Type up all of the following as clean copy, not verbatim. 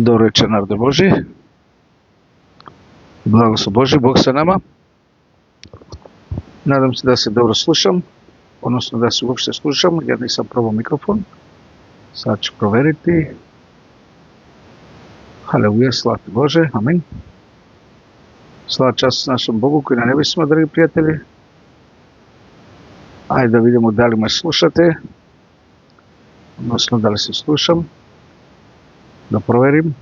Dobro večer, narode Boži. Blagoslov Boži, Bog sa nama. Nadam se da se dobro slušam, odnosno da se uopšte slušam, jer nisam probao mikrofon. Sad ću proveriti. Haleluja, slava ti Bože, amin. Slava čast našem Bogu koji na nebesima, dragi prijatelji. Ajde da vidimo da li me slušate, odnosno da li se slušam. Da proverim.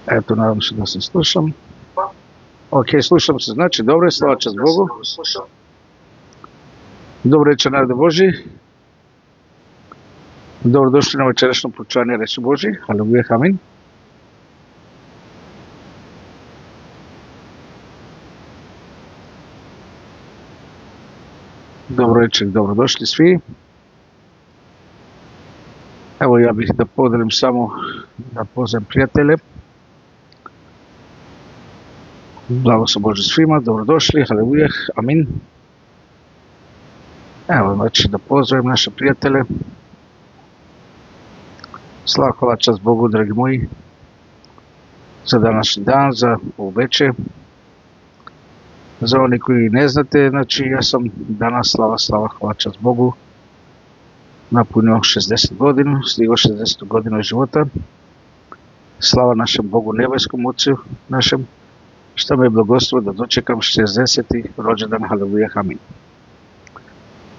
Eto, nadam se da se slušam. Ok, slušam se, znači dobro, slava čast Bogu. Dobro večer, narode Boži. Dobrodošli na večerašnje proučavanje reči Božje. Haleluja, amin. Dobro večer, dobrodošli svi. Evo, ja bih da podelim samo da pozdravim prijatelje. Blagoslov Bože svima, dobrodošli, haleluja, amin. Evo, znači da pozdravim naše prijatelje. Slava, hvala, čast Bogu, dragi moji, za današnji dan, za ovo večer. Za oni koji ne znate, znači ja sam danas, slava, hvala, čast Bogu, napunio 60 godina, stigao 60 godina života. Slava našem Bogu nebeskom Ocu našem, što me je blagoslovio da dočekam 60. rođendan, haleluja, amin.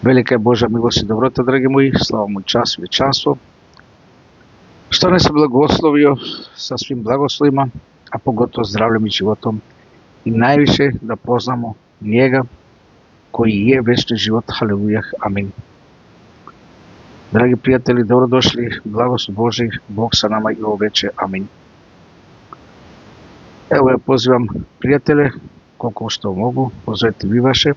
Velika je Božja milost i dobrota, dragi moji, slava mu čast i vječanstvo, što nas je blagoslovio sa svim blagoslovima, a pogotovo zdravljem i životom, i najviše da poznamo njega koji je večni život, haleluja, amin. Dragi prijatelji, dobrodošli, blagoslov Božji, Bog sa nama i ovo večer, amin. Evo ja pozivam prijatelje, koliko što mogu, pozovite vi vaše,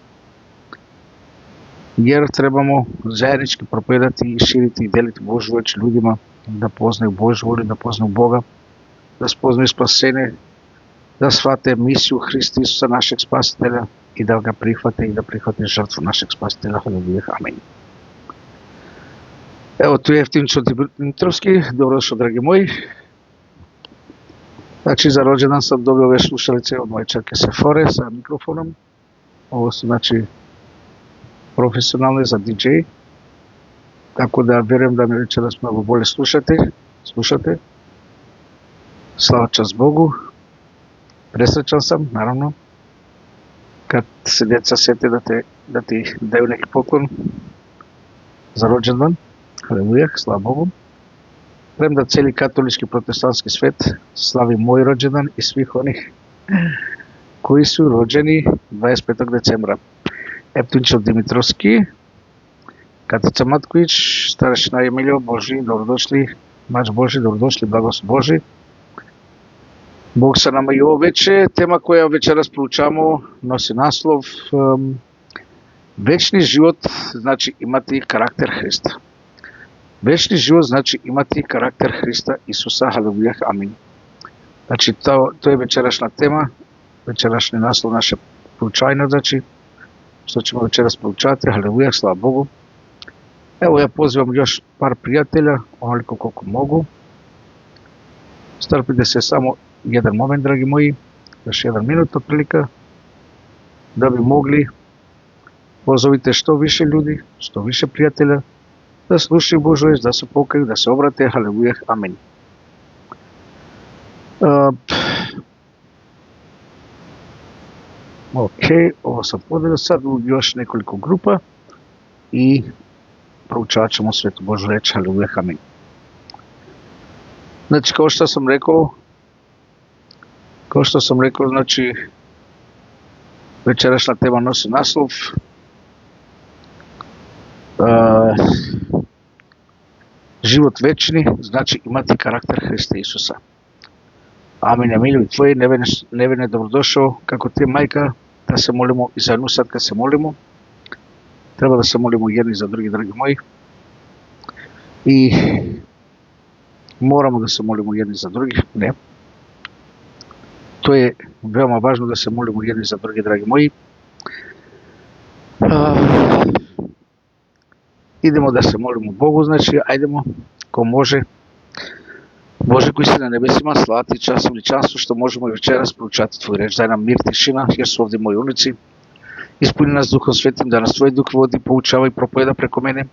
jer trebamo zajednički propovedati i širiti i deliti Božju riječ ljudima, da poznaju Božju volju, da poznaju Boga, da spoznaju spasenje, da shvate misiju Hrista Isusa, našeg spasitelja, i da ga prihvate i da prihvate žrtvu našeg spasitelja, haleluja, amin. Evo, tu je Jeftinčo Dimitrovski, dobrodošao, dragi moji. Znači, za rođendan sam dobio ove slušalice od moje čerke Sefore sa mikrofonom. Ovo su, znači, profesionalne za DJ. Tako da vjerujem da me večeras mnogo bolje slušate. Slava čast Bogu. Presrećan sam, naravno, kad se djeca sjete da ti daju neki poklon za rođendan. Haleluja, slava Bogu. Premda cijeli katolički protestantski svet slavi moj rođendan i svih onih koji su rođeni 25. decembra. Jeftinčo Dimitrovski, Katica Matković, starešina Emilio Boži, dobrodošli, Mač Boži, dobrodošli, blagoslov Boži. Bog sa nama i ovo večer. Tema koja večeras proučamo nosi naslov Večni život znači imati karakter Hrista. Večni život znači imati karakter Hrista Isusa, haleluja, amin. Znači to je večerašnja tema, večerašnji naslov naše proučavanja, znači što ćemo večeras proučati, haleluja, slava Bogu. Evo ja pozivam još par prijatelja, onoliko koliko mogu. Strpite se samo jedan moment, dragi moji, još 1 minut otprilika, da bi mogli, pozovite što više ljudi, što više prijatelja, da slušaju Božju riječ, da se pokaju, da se obrate, haleluja, amin. Ok, ovo sam podelio sad u još nekoliko grupa i proučavat ćemo svetu Božju riječ, haleluja, amin. Znači, kao što sam rekao, znači, večerašnja tema nosi naslov život večni znači imati karakter Hrista Isusa. Amin, Emilio, tvoje nevene dobrodošao, kako ti majka, da se molimo i zajedno sad kad se molimo. Treba da se molimo jedni za drugi, dragi moji. I moramo da se molimo jedni za drugi, ne. To je veoma važno da se molimo jedni za drugi, dragi moji. Idemo da se molimo Bogu, znači, ajdemo, ko može, Боже koji si na nebesima, slava ti čast i veličanstvo što možemo i večeras proučati Tvoju reč. Daj nam mir, tišina, jer su ovdje moji unuci. Ispuni nas Duhom Svetim, da nas Tvoj Duh vodi, poučava i propoveda preko mene.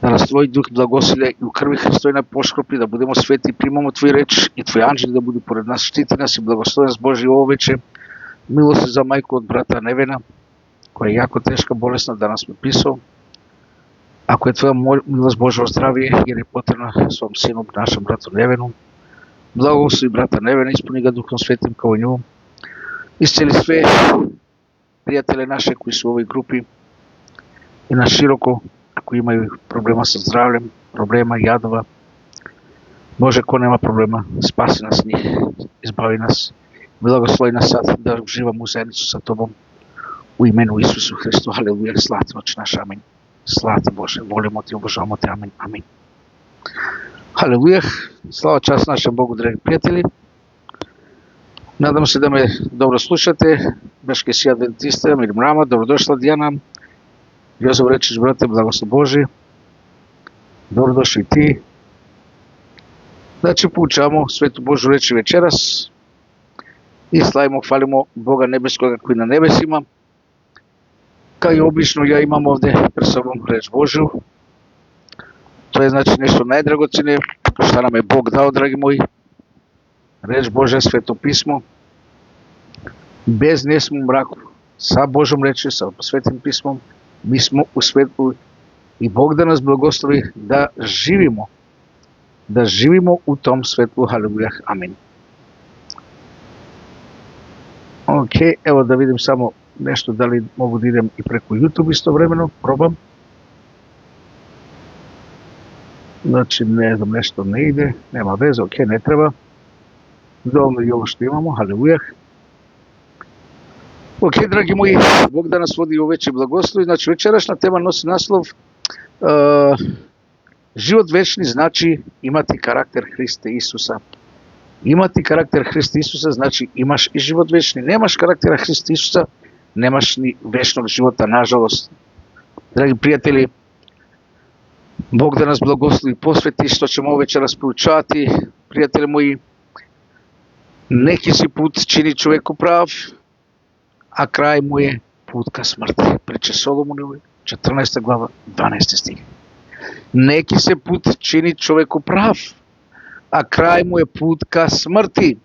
Da nas Tvoj Duh blagosilje i u krvi Hristovina poškropi, da budemo sveti i primamo Tvoju reč i Tvoji anđeli da budu pored nas. Štiti nas i blagoslovi nas Bože ovo veče. Milosti za majku od brata Nevena, koja je jako teška, bolesna, danas me pisao. Ako je Tvoja milost Bože ozdravije, jer je potrebna svom sinu, našem bratu Nevenu, blagoslovi brata Nevena, ispuni ga Duhom Svetim kao i nju. Iscijeli sve prijatelje naše koji su u ovoj grupi i na široko, ako imaju problema sa zdravljem, problema jadova. Bože, ko nema problema, spasi nas njih, izbavi nas, blagoslovi nas sad da uživamo u zajednicu sa Tobom. U imenu Isusu Hristu, haleluja, slava ti Oče naš, amin. Slava ti Bože, volimo ti, obožavamo te, amin, amin. Haleluja, slava čast našem Bogu, dragi prijatelji. Nadam se da me dobro slušate. Beške si adventiste, mir mrama, dobrodošla Dijana. Jozef Rečić, brate, blagoslov Boži. Dobrodošli i ti. Znači, poučavamo Svetu Božu reči večeras i slavimo, hvalimo Boga nebeskoga koji je na nebesima. Kao i obično, ja imam ovdje pred sobom reč Božju. To je znači nešto najdragocinije što nam je Bog dao, dragi moji. Reč Božja, Sveto pismo. Bez nje smo u mraku. Sa Božom reči, sa Svetim pismom, mi smo u svetlu i Bog da nas blagoslovi da živimo u tom svetlu, haleluja, amin. Ok, evo da vidim samo nešto, da li mogu da idem i preko YouTube istovremeno, probam. Znači, ne znam, nešto ne ide, nema veze, ok, ne treba. Dovoljno i ovo što imamo, haleluja. Ok, dragi moji, Bog da nas vodi u veći blagoslovi. Znači, večerašnja tema nosi naslov život večni znači imati karakter Hrista Isusa. Imati karakter Hrista Isusa znači imaš i život večni. Nemaš karaktera Hrista Isusa, nemaš ni večnog života, nažalost. Dragi prijatelji, Bog da nas blagoslovi posveti što ćemo ovo večeras proučavati. Prijatelji moji, neki si put čini čovjeku prav, a kraj mu je put ka smrti. Priče Solomonovi, 14. glava, 12. stih. Neki se put čini čovjeku prav, a kraj mu je put ka smrti.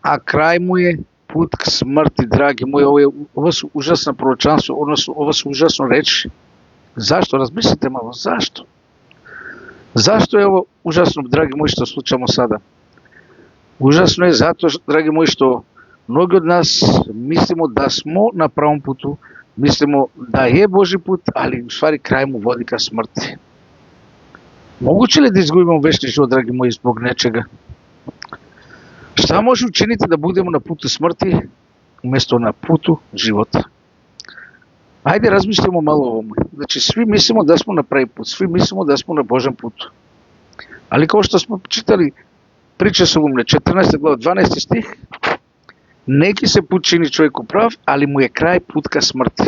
A kraj mu je put k smrti, dragi moji. Ovo su užasna proročanstva, ovo su užasno reči. Zašto? Razmislite malo, zašto? Zašto je ovo užasno, dragi moji, što slučamo sada? Užasno je zato, dragi moji, što mnogi od nas mislimo da smo na pravom putu, mislimo da je Boži put, ali u stvari kraj mu vodi ka smrti. Moguće li da izgubimo večni život, dragi moji, zbog nečega? Šta može učiniti da budemo na putu smrti umjesto na putu života? Ajde, razmislimo malo o ovome. Znači, svi mislimo da smo na pravi put, svi mislimo da smo na Božem putu. Ali kao što smo čitali priče Solomone, 14. glava, 12. stih, neki se put čini čovjeku prav, ali mu je kraj put ka smrti.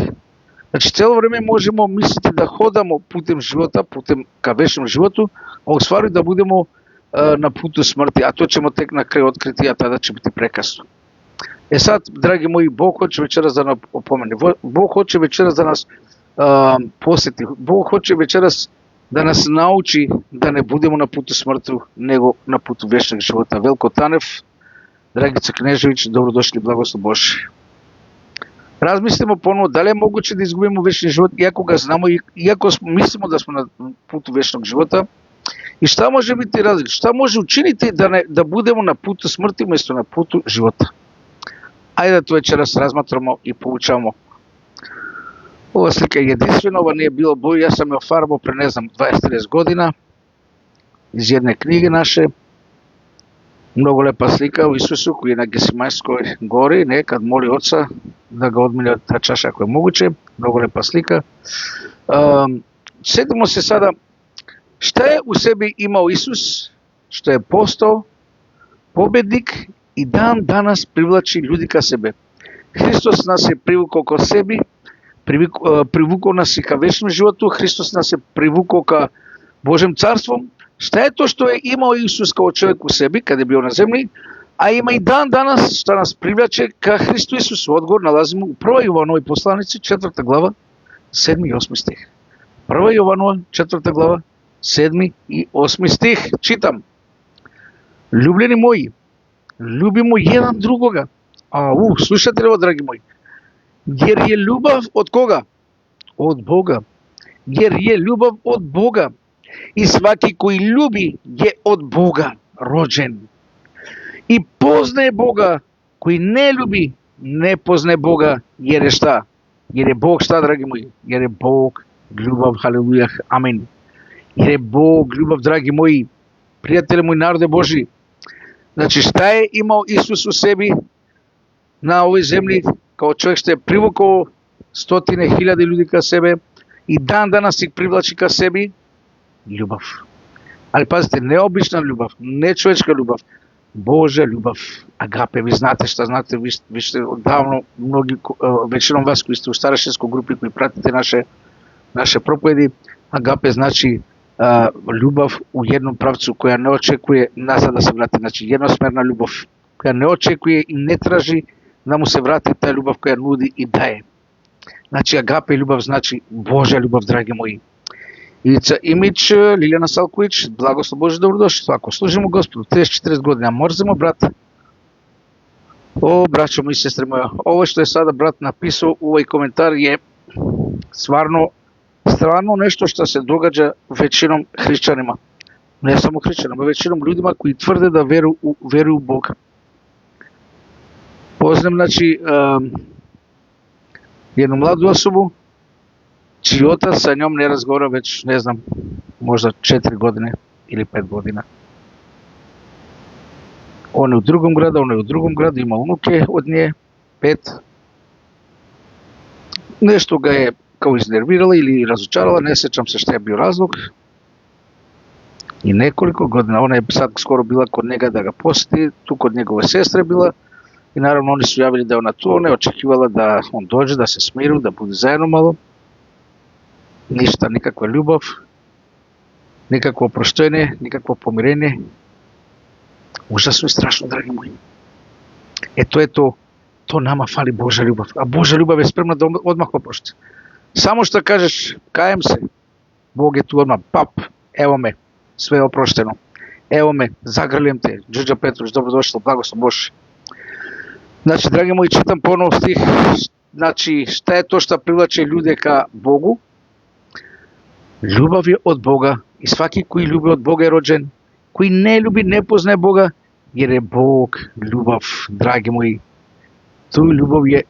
Znači, cijelo vrijeme možemo misliti da hodamo putem života, putem ka večnom životu, a u stvari da budemo na putu smrti, a to ćemo tek na kraju otkriti, a tada će biti prekasno. E sad, dragi moji, Bog hoće večeras da nas opomene, Bog hoće večeras da nas posjeti, Bog hoće večeras da nas nauči da ne budemo na putu smrti, nego na putu večnog života. Veljko Tanev, Dragica Knežević, dobrodošli, blagoslov Božji. Razmislimo ponovo da li je moguće da izgubimo večni život, iako ga znamo, iako mislimo da smo na putu večnog života. I šta može biti razlika? Šta može učiniti da budemo na putu smrti umjesto na putu života? Ajde da to večeras razmatramo i poučavamo. Ova slika je jedinstvena, ova nije bilo boju, ja sam je ofarbao pre 20-30 godina iz jedne knjige naše. Mnogo lepa slika u Isusu koji je na Gesimajskoj gori, nekad moli Oca da ga odmilja ta čaša ako je moguće. Mnogo lepa slika. Sjetimo se sada šta je u sebi imao Isus, što je postao pobednik i dan danas privlači ljudi ka sebe. Hristos nas je privukao ka sebi, privukao nas i ka večnom životu, Hristos nas je privukao ka Božem carstvom, Šta je to što je imao Isus kao čovjek u sebi kad je bio na zemlji, a ima i dan danas što nas privlače ka Hristu Isusu? Odgovor nalazimo u 1. Jovanovoj poslanici, 4. glava, 7. i 8. stih. 1. Jovanova, 4. glava, 7. i 8. stih. Čitam. Ljubljeni moji, ljubimo jedan drugoga. Slušajte li ovo, dragi moji? Jer je ljubav od koga? Od Boga. Jer je ljubav od Boga. I svaki koji ljubi je od Boga rođen. I poznaje Boga. Koji ne ljubi, ne poznaje Boga. Jer je šta? Jer je Bog šta, dragi moji? Jer je Bog ljubav, haleluja, amen. Jer je Bog ljubav, dragi moji, prijatelji moji, narode Boži. Znači, šta je imao Isus u sebi na ovoj zemlji, kao čovjek što je privukao stotine hiljade ljudi ka sebe i dan danas ih privlači ka sebi? Ljubav. Ali pazite, ne obična ljubav, ne čovječka ljubav, Božja ljubav, agape. Vi znate šta znate, vi ste odavno, većinom vas koji ste u starešinskoj grupi, koji pratite naše propovedi, agape znači ljubav u jednom pravcu koja ne očekuje nazad da se vrati. Znači jednosmerna ljubav koja ne očekuje i ne traži da mu se vrati ta ljubav koja nudi i daje. Znači agape ljubav znači Božja ljubav, dragi moji. Ivica Imić, Liljana Salković, blagoslov Bože, dobrodošli. Ako služimo Gospodu 30-40 godina, mrzimo brata. Braćo moji, sestre moja, ovo što je sada brat napisao u ovaj komentar je stvarno nešto što se događa većinom hrišćanima. Ne samo hrišćanima, većinom ljudima koji tvrde da veruju u Boga. Poznam, znači, jednu mladu osobu, čiji otac sa njom ne razgovara već, ne znam, možda 4 godine ili 5 godina. On je u drugom gradu, ima unuke od nje, 5. Nešto ga je kao iznervirala ili razočarala, ne sjećam se šta je bio razlog. I nekoliko godina, ona je sad skoro bila kod njega da ga posjeti, tu kod njegove sestre bila. I naravno oni su javili da je ona tu, ona je očekivala da on dođe, da se smiru, da bude zajedno malo. Ništa, nikakva ljubav, nikakvo oproštenje, nikakvo pomirenje. Užasno i strašno, dragi moji. To je to. To nama fali Božja ljubav. A Božja ljubav je spremna da odmah oprosti. Samo što kažeš, kajem se, Bog je tu odmah, evo me, sve je oprošteno. Evo me, zagrljujem te, Đurđa Petrović, dobrodošla, blagoslov Bože. Znači, dragi moji, čitam ponovo stih, znači, šta je to što privlače ljude ka Bogu? Ljubav je od Boga i svaki koji ljubi od Boga je rođen. Koji ne ljubi, ne poznaje Boga, jer je Bog ljubav, dragi moji. Tu ljubav je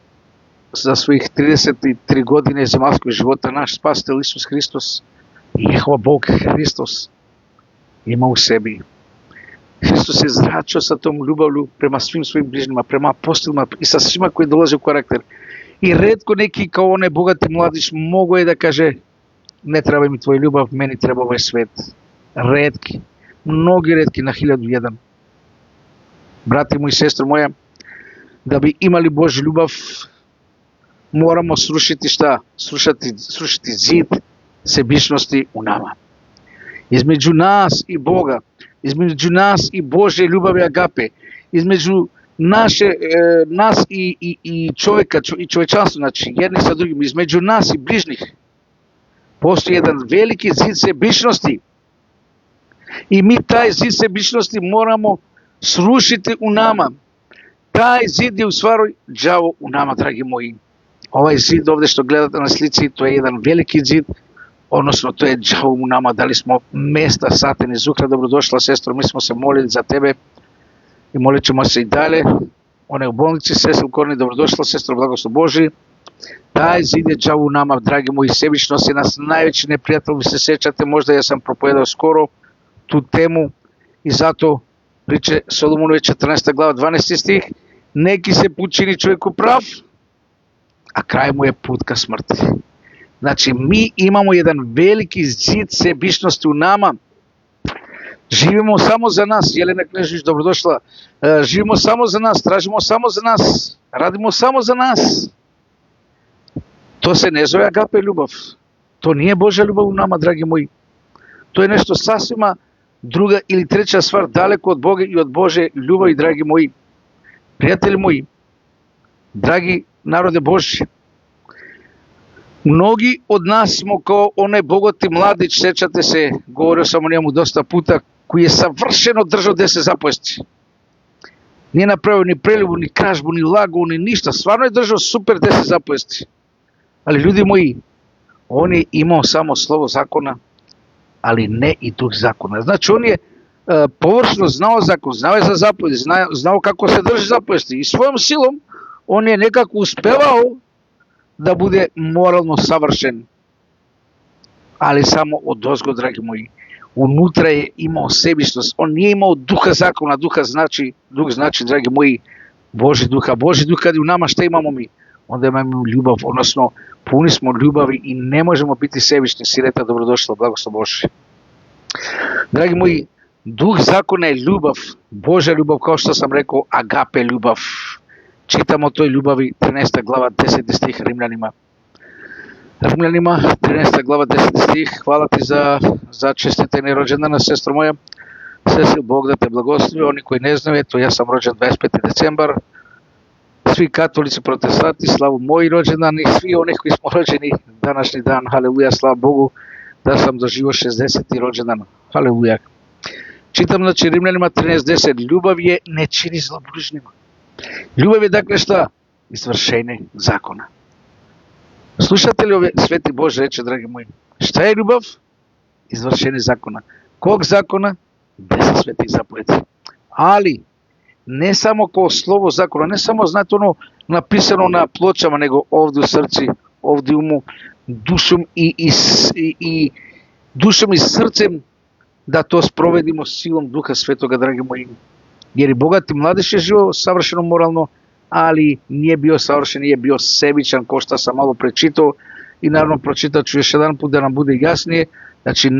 za svojih 33 godine zemaljskog života naš spasitelj Isus Hristos, Jehova Bog Hristos ima u sebi. Hristos je zračio sa tom ljubavlju prema svim svojim bližnjima, prema apostolima i sa svima koji dolaze u karakter. I retko neki kao onaj bogati mladić mogo je da kaže, ne treba mi tvoj ljubav, meni treba ovaj svet. Retki, mnogi retki na 1001. Brati moji, sestro moja, da bi imali Božju ljubav, moramo srušiti šta? Srušiti zid sebičnosti u nama. Između nas i Boga, između nas i Božje ljubavi agape, između nas i čovjeka i čovječanstva, znači jedni sa drugim, između nas i bližnjih, postoji jedan veliki zid sebičnosti. I mi taj zid sebičnosti moramo srušiti u nama. Taj zid je u stvari đavo u nama, dragi moji. Ovaj zid ovdje što gledate na slici, to je jedan veliki zid, odnosno to je đavo u nama. Dali smo mesta Satani Zuhra, dobrodošla sestro, mi smo se molili za tebe i molit ćemo se i dalje. Ona je u bolnici, sestra Korni, dobrodošla sestro, blagoslov Boži. Taj zid je đavo u nama, dragi moji, sebičnost je nas najveći neprijatelj. Vi se sjećate, možda ja sam propovedao skoro tu temu i zato priče Solomonove 14. glava 12. stih, neki se put čini čovjeku prav, a kraj mu je put ka smrti. Znači mi imamo jedan veliki zid sebičnosti u nama, živimo samo za nas, Jelena Knežević, dobrodošla, živimo samo za nas, tražimo samo za nas, radimo samo za nas. To se ne zove agape ljubav, to nije Božja ljubav u nama, dragi moji. To je nešto sasvima Druga ili treća stvar daleko od Boga i od Bože ljubavi, dragi moji prijatelji moji, dragi narode Božji. Mnogi od nas smo kao onaj bogati mladić, sećate se, govorio sam o njemu dosta puta, koji je savršeno držao 10 zapovesti. Nije napravio ni preljubu, ni krađbu, ni lagu, ni ništa. Stvarno je držao super 10 zapovesti. Ali ljudi moji, on je imao samo slovo zakona, ali ne i duh zakona. Znači on je površno znao zakon, znao je za zapovesti, znao kako se drži zapovesti i svojom silom on je nekako uspevao da bude moralno savršen. Ali samo odozgo, dragi moji. Unutra je imao sebičnost, on nije imao duha zakona, duh znači, dragi moji, Boži duha. Boži duh kad je u nama, šta imamo mi? Onda imamo ljubav, odnosno puni smo ljubavi i ne možemo biti sebični. Sireta, dobrodošla, blagoslov Boži. Dragi moji, duh zakona je ljubav, Božja ljubav, kao što sam rekao, agape ljubav. Čitamo o toj ljubavi, 13. glava, 10. stih Rimljanima. Rimljanima, 13. glava, 10. stih. Hvala ti za čestitanje rođendana, sestro moja. Sestri, Bog da te blagoslovi. Oni koji ne znaju, eto, ja sam rođen 25. decembar. Svi katolici, protestanti, slavu moji rođendani, svi oni koji smo rođeni današnji dan, haleluja, slava Bogu, da sam doživio 60. rođendan, haleluja. Čitam, znači, Rimljanima 13.10. Ljubav je ne čini zlo bližnjima. Ljubav je, dakle, šta? Izvršenje zakona. Slušate li ove sveti Bože reče, dragi moji? Šta je ljubav? Izvršenje zakona. Kog zakona? 10 svetih zapovedi. Ali, ne samo kao slovo zakona, ne samo, znate, ono napisano na pločama, nego ovdje u srci, ovdje u umu, dušom dušom i srcem, da to sprovedimo silom Duha Svetoga, dragi moji. Jer i bogati mladić je živio savršeno moralno, ali nije bio savršen, nije bio sebičan, ko što sam malo prečitao, i naravno pročitat ću još jedan put da nam bude jasnije. Znači,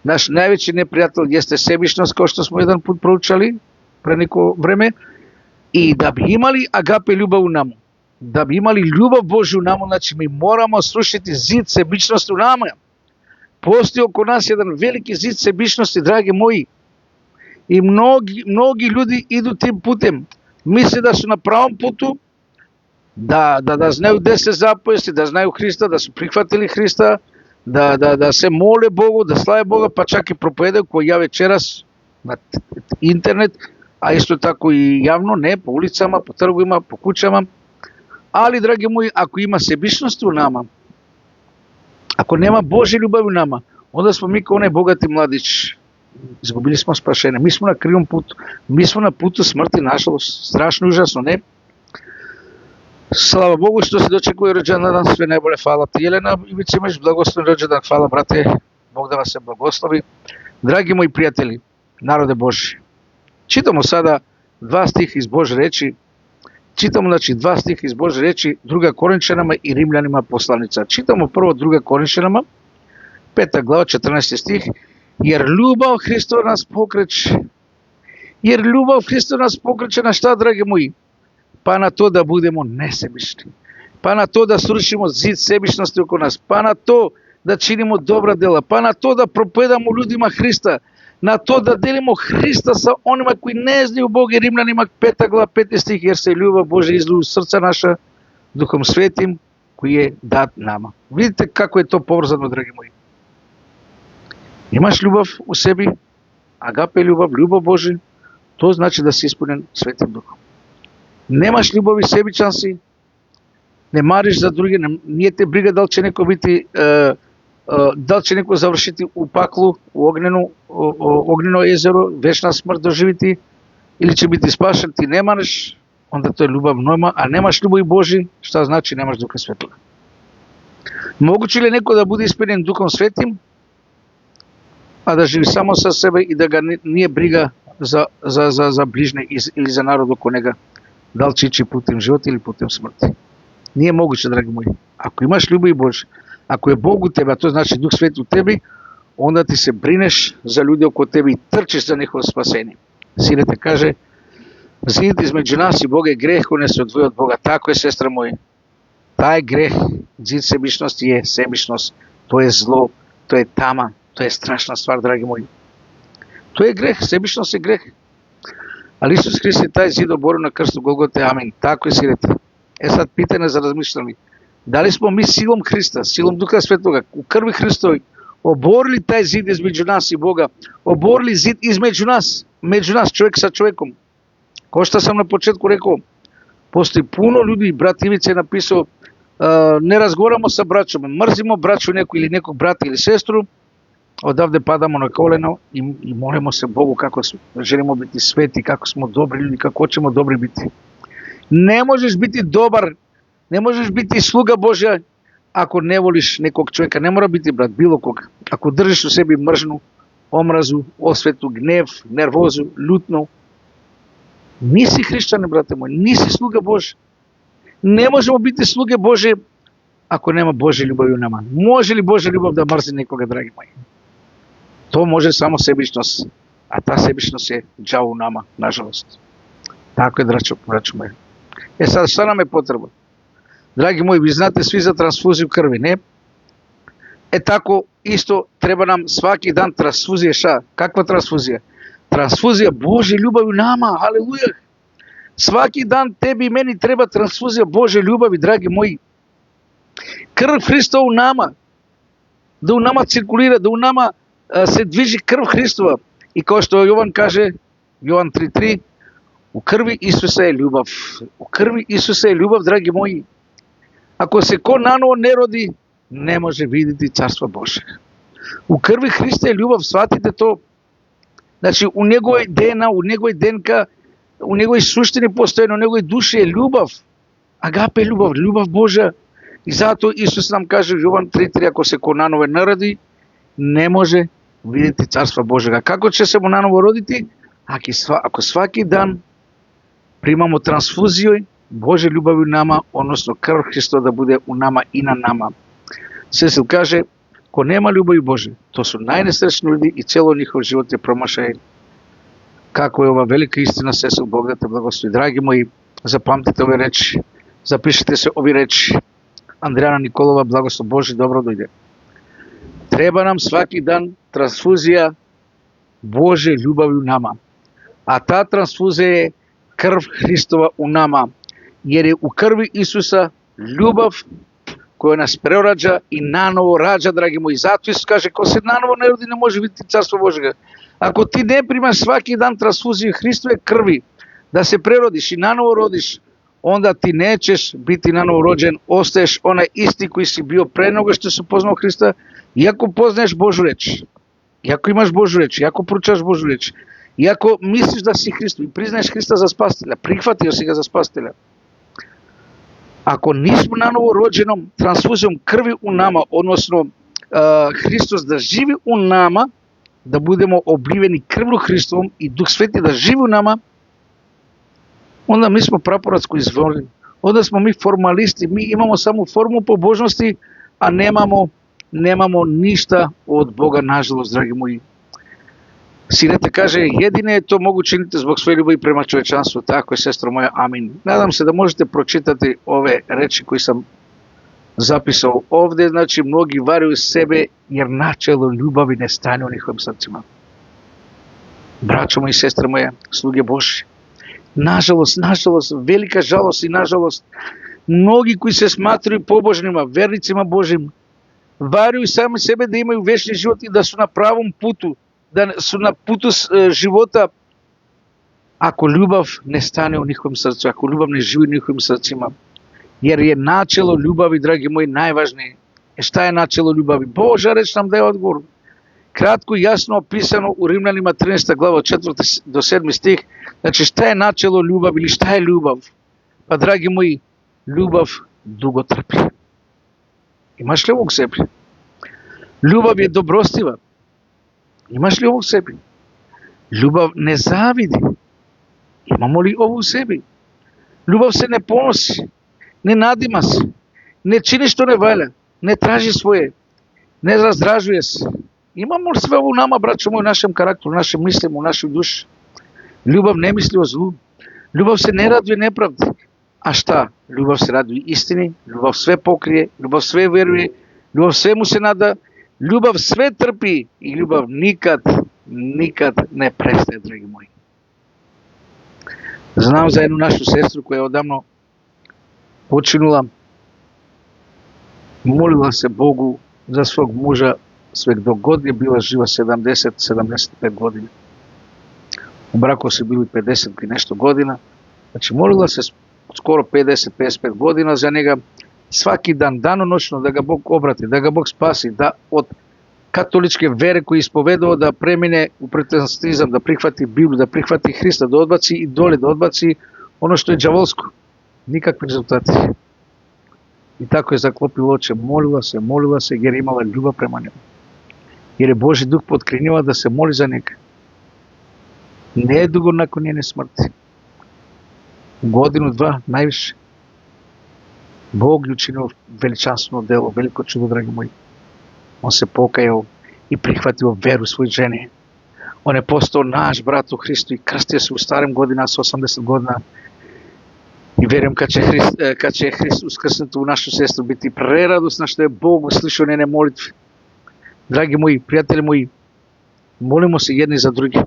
naš najveći neprijatelj jeste sebičnost, kao što smo jedan put proučali pre neko vreme, i da bi imali agape ljubav u nama, da bi imali ljubav Božju u nama, znači mi moramo srušiti zid sebičnosti u nama. Postoji oko nas jedan veliki zid sebičnosti, dragi moji, i mnogi ljudi idu tim putem, misle da su na pravom putu, da znaju 10 zapovesti, da znaju Hrista, da su prihvatili Hrista, da se mole Bogu, da slave Boga, pa čak i propovedaju, koji ja večeras na internet, a isto tako i javno, ne, po ulicama, po trgovima, po kućama. Ali, dragi moji, ako ima sebičnosti u nama, ako nema Božje ljubavi u nama, onda smo mi kao onaj bogati mladić. Izgubili smo spašenje. Mi smo na krivom putu. Mi smo na putu smrti, nažalost. Strašno, užasno, ne? Slava Bogu što se dočekuje rođendan, sve najbolje, hvala ti. Jelena Ivica, imaš blagosloven rođendan, hvala brate, Bog da vas se blagoslovi. Dragi moji prijatelji, narode Božji, čitamo sada 2 stiha iz Božje reči. Čitamo, znači, 2 stiha iz Božje reči, 2. Korinčanima i Rimljanima poslanica. Čitamo prvo 2. Korinčanima, 5. glava, 14. stih. Jer ljubav Hristova nas pokreće. Jer ljubav Hristova nas pokreće na šta, dragi moji? Pa na to da budemo nesebični. Pa na to da srušimo zid sebičnosti oko nas. Pa na to da činimo dobra dela. Pa na to da propovedamo ljudima Hrista. Na to da delimo Hrista sa onima koji ne znaju Boga. Rimljanima 5. glava, 5. stih. Jer se ljubav Božja izliju u srca naša Duhom Svetim koji je dat nama. Vidite kako je to povezano, dragi moji. Imaš ljubav u sebi, agape ljubav, ljubav Božja, to znači da si ispunjen Svetim Duhom. Nemaš ljubavi, sebičan si, ne mariš za druge, nije te briga da li će neko biti, da li će neko završiti u paklu, u ognjeno jezero, večna smrt doživiti, ili će biti spašen, ti ne mariš, onda to je ljubav norma, a nemaš ljubavi Božji, šta znači nemaš Duha Svetoga. Moguće li neko da bude ispunjen Duhom Svetim, a da živi samo sa sebe i da ga nije briga za bližnje ili za narod oko njega, da li će ići putem života ili putem smrti. Nije moguće, dragi moji. Ako imaš ljubav Božje, ako je Bog u tebi, a to znači Duh Sveti u tebi, onda ti se brineš za ljude oko tebi i trčiš za njihovo spasenje. Sine te kaže, zid između nas i Boga je greh koji nas odvoji od Boga. Tako je, sestra moja. Taj greh, zid sebičnosti je sebičnost. To je zlo, to je tama, to je strašna stvar, dragi moji. Тоа е грех, себичност е грех. Ali Isus Hrist je taj zid oborio na krstu Golgote, amin. Tako je sirete. Sad pitanje za razmišljanje. Da li smo mi silom Hrista, silom Duha Svetoga, u krvi Hristovoj, oborili taj zid između nas i Boga, oborili zid između nas, među nas, čovjek sa čovjekom. Kao što sam na početku rekao, postoji puno ljudi, brat Ivica je napisao, ne razgovaramo sa braćom, mrzimo braću neku ili nekog brata ili sestru, odavde padamo na koleno i molimo se Bogu kako želimo biti sveti, kako smo dobri ljudi, kako hoćemo dobri biti. Ne možeš biti dobar, ne možeš biti sluga Božja ako ne voliš nekog čovjeka, ne mora biti brat, bilo koga. Ako držiš u sebi mržnju, omrazu, osvetu, gnev, nervozu, ljutnu, nisi hrišćanin, brate moj, nisi sluga Božja. Ne možemo biti sluge Božje ako nema Božje ljubavi u nama. Može li Božja ljubav da mrzi nekoga, dragi moji? To može samo sebičnost, a ta sebičnost je đavo u nama, nažalost. Tako je, braćo moji. Sad, šta nam je potrebno? Dragi moji, vi znate svi za transfuziju krvi, ne? Tako isto treba nam svaki dan transfuzije šta? Kakva transfuzija? Transfuzija Božje ljubavi u nama, haleluja! Svaki dan tebi i meni treba transfuzija Božje ljubavi, dragi moji. Krv Hrista u nama, da u nama cirkulira, da u nama se dviži krv Hristova. I kao što Jovan kaže, Jovan 3.3, u krvi Isusa je ljubav. U krvi Isusa je ljubav, dragi moji. Ako se ko nanovo ne rodi, ne može vidjeti carstva Božega. U krvi Hrista je ljubav, shvatite to. Znači, u njegovoj DNA, u njegovoj DNK, u njegovoj suštini postojeno, u njegovoj duši je ljubav. Agape je ljubav, ljubav Božja. I zato Isus nam kaže u Jovan 3.3, ako se ko nanovo ne rodi, ne može vidjeti carstva Božega. Kako će se mu nanovo roditi? Ako svaki dan primamo transfuziju Božje ljubavi u nama, odnosno krv Hristova da bude u nama i na nama. Cecil kaže, ko nema ljubavi Božje, to su najnesrećni ljudi i cijelo njihov život je promašaj. Kako je ova velika istina, Cecil, Bog da te blagoslovi. Dragi moji, zapamtite ove reči, zapišite se ovi reči. Andrijana Nikolova, blagoslov Božji, dobro dojde. Treba nam svaki dan transfuzija Božje ljubavi u nama. A ta transfuzija je krv Hristova u nama. Jer je u krvi Isusa ljubav koja nas preorađa i nanovo rađa, dragi moji. Zato Isus kaže, ko se nanovo ne rodi ne može vidjeti carstvo Božega. Ako ti ne primaš svaki dan transfuziju Hristove krvi, da se prerodiš i nanovo rodiš, onda ti nećeš biti nanovo rođen, ostaješ onaj isti koji si bio pre nego što si poznao Hrista, iako poznaješ Božju reč, iako imaš Božju reč, iako proučavaš Božju reč, iako misliš da si Hristo i priznaješ Hrista za spasitelja, prihvatio si ga za spasitelja. Ako nismo nanovo rođenom transfuzijom krvi u nama, odnosno Hristos da živi u nama, da budemo obliveni krvlju Hristovom i Duh Sveti da živi u nama, onda mi smo praporatsko izvorni. Onda smo mi formalisti, mi imamo samo formu pobožnosti, a nemamo ništa od Boga, nažalost, dragi moji. Sinete kaže, jedine je to mogu činiti zbog svoje ljubavi prema čovječanstvu. Tako je, sestro moja, amin. Nadam se da možete pročitati ove reči koje sam zapisao ovdje. Znači, mnogi varaju sebe jer načelo ljubavi ne stane u njihovim srcima. Braćo moji, sestre moje, sluge Božje. Nažalost, velika žalost i nažalost, mnogi koji se smatraju pobožnima, vernicima Božjim, varaju sami sebe da imaju večni život i da su na pravom putu, da su na putu života, ako ljubav ne stane u njihovim srcu, ako ljubav ne živi u njihovim srcima. Jer je načelo ljubavi, dragi moji, najvažnije. Šta je načelo ljubavi? Božja reč nam daje odgovor. Kratko i jasno opisano u Rimljanima 13. glava 4. do 7. stih. Znači, šta je načelo ljubavi ili šta je ljubav? Pa, dragi moji, ljubav dugo trpi. Imaš li ovo u sebi? Ljubav je dobrostiva. Imaš li ovo u sebi? Ljubav ne zavidi. Imamo li ovo u sebi? Ljubav se ne ponosi, ne nadima se, ne čini što ne valja, ne traži svoje, ne razdražuje se. Imamo li sve ovo u nama, braćo moji, u našem karakteru, u našem mislima, u našoj duši? Ljubav ne misli o zlu. Ljubav se ne raduje nepravdi. A šta? Ljubav se raduje istini, ljubav sve pokrije, ljubav sve vjeruje, ljubav svemu se nada, ljubav sve trpi i ljubav nikad nikad ne prestaje, dragi moji. Znam za jednu našu sestru koja je odavno počinula, molila se Bogu za svog muža sve dok god je bila živa 70-75 godina. U braku su bili 50 i nešto godina. Znači molila se skoro 50-55 godina za njega, svaki dan, danonoćno, da ga Bog obrati, da ga Bog spasi, da od katoličke vere koju je ispovedao da premine u protestantizam, da prihvati Bibliju, da prihvati Hrista, da odbaci idole, da odbaci ono što je đavolsko. Nikakvi rezultati. I tako je zaklopila oči, molila se jer je imala ljubav prema njemu. Jer je Božji duh potkrenjava da se moli za njega. Nedugo nakon njene smrti, godinu, dva, najviše, Bog je učinio veličanstveno delo, veliko čudo, dragi moji. On se pokajao i prihvatio veru svoje žene. On je postao naš brat u Hristu i krstio se u starim godinama s 80 godina. I vjerujem kad će Hrist uskrsnuti u našu sestru biti preradosna što je Bog uslišao njene molitve. Dragi moji, prijatelji moji, molimo se jedni za drugi.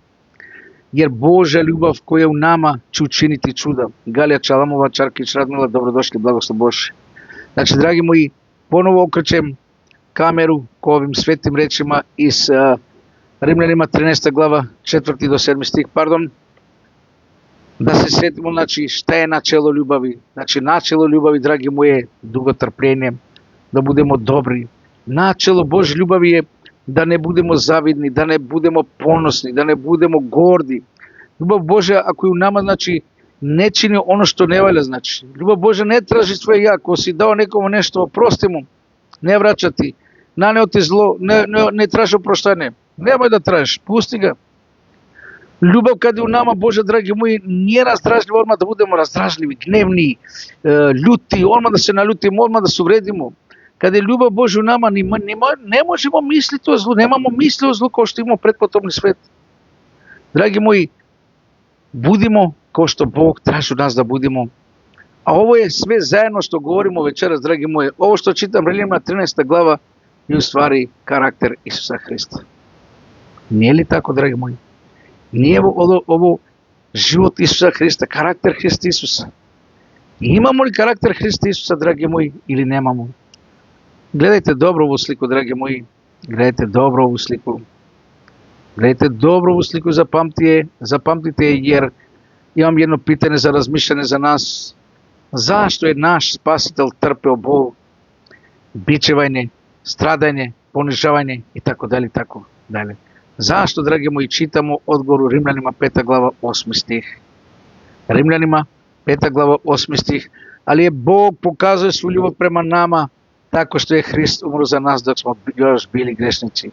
Jer Božja ljubav koja je u nama će učiniti čuda. Galija Čalamova, Čarkić, Radmila, dobrodošli, blagoslov Božji. Znači, dragi moji, ponovo okrećem kameru ko ovim svetim rečima iz Rimljanima 13. glava 4. do 7. stih, da se sjetimo, znači, šta je načelo ljubavi. Znači, načelo ljubavi, dragi moji, je dugotrpljenje, da budemo dobri. Načelo Božje ljubavi je da ne budemo zavidni, da ne budemo ponosni, da ne budemo gordi. Ljubav Božja, ako je u nama, znači, ne čini ono što ne valja, znači. Ljubav Božja ne traži svoje ja, ako si dao nekomu nešto, oprosti mu, ne vraćati, naneo ti zlo, ne traži oproštanje. Nemoj da tražiš, pusti ga. Ljubav kad je u nama, Bože, dragi moji, nije razdražljiva, odmah da budemo razdražljivi, gnevni, ljuti, odmah da se naljutimo, odmah da se uvredimo. Kada je ljubav Božja u nama, ne možemo misliti o zlu, nemamo misli o zlu kao što imamo pretpotomni svet. Dragi moji, budimo kao što Bog traži od nas da budimo. A ovo je sve zajedno što govorimo večeras, dragi moji. Ovo što čitam, Rimljanima 13. glava, je u stvari karakter Isusa Hrista. Nije li tako, dragi moji? Nije ovo život Isusa Hrista, karakter Hrista Isusa. Imamo li karakter Hrista Isusa, dragi moji, ili nemamo? Gledajte dobro ovu sliku, dragi moji. Gledajte dobro ovu sliku. Gledajte dobro ovu sliku, zapamtite je, jer imam jedno pitanje za razmišljanje za nas. Zašto je naš spasitelj trpeo bol, bičevanje, stradanje, ponižavanje i tako dalje, tako dalje. Zašto, dragi moji, čitamo odgovor u Rimljanima 5. glava 8. stih. Rimljanima 5. glava 8. stih. Ali je Bog pokazuje svoju ljubav prema nama tako što je Hrist umro za nas dok smo još bili grešnici.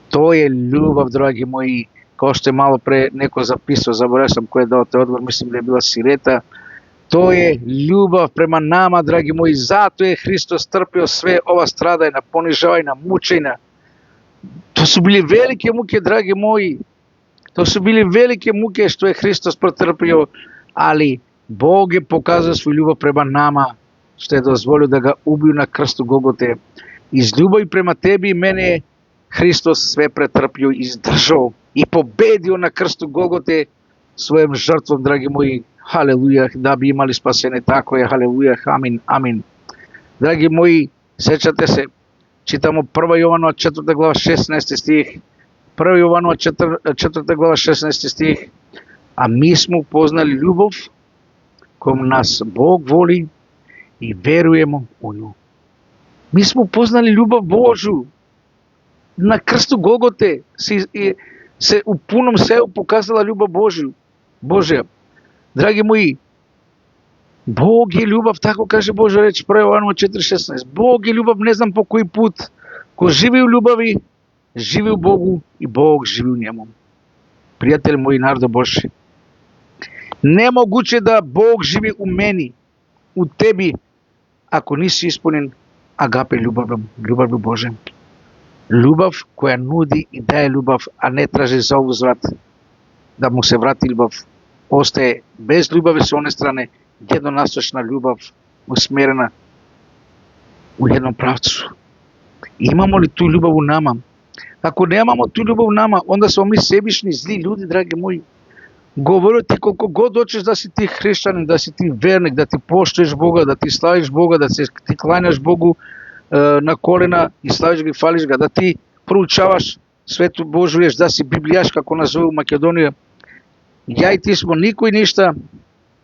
To je ljubav, dragi moji, kao što je malo pre neko zapisao, zaboravio sam ko je dao taj odgovor, mislim da je bila Sireta. To je ljubav prema nama, dragi moji, zato je Hristos trpio sve ova stradanja, ponižavanja, mučenja. To su bili velike muke, dragi moji. To su bili velike muke što je Hristos pretrpio, ali Bog je pokazao svoju ljubav prema nama, što je dozvolio da ga ubiju na krstu Golgote. Iz ljubavi prema tebi i mene je Hristos sve pretrpio, izdržao i pobedio na krstu Golgote svojom žrtvom, dragi moji. Haleluja, da bi imali spasenje, tako je, haleluja, amin, amin. Dragi moji, sjećate se, čitamo 1. Jovanova 4. glava 16. stih, 1. Jovanova 4. glava 16. stih, a mi smo upoznali ljubav kojom nas Bog voli i verujemo u nju. Mi smo upoznali ljubav Božju. Na krstu Golgote se u punom sebu pokazala ljubav Božja. Dragi moji, Bog je ljubav, tako kaže Božja reč, 1. Jovanova 4.16. Bog je ljubav, ne znam po koji put. Ko živi u ljubavi, živi u Bogu i Bog živi u njemu. Prijatelji moji, narodu Božji, nemoguće da Bog živi u meni, u tebi, ako nisi ispunjen agape ljubav Bože. Ljubav koja nudi i daje ljubav, a ne traži za uzvrat da mu se vrati ljubav. Ostaje bez ljubavi s one strane jednonastočna ljubav usmjerena u jednom pravcu. Imamo li tu ljubav u nama? Ako nemamo tu ljubav u nama, onda smo mi sebični, zli ljudi, dragi moji. Govori ti koliko god hoćeš da si ti hrišćanin, da si ti vernik, da ti poštuješ Boga, da ti slaviš Boga, da se ti klanjaš Bogu na kolena i slaviš ga i fališ ga, da ti proučavaš svetu Božju riječ, da si biblijaš kako nas zove u Makedoniji. Ja i ti smo niko i ništa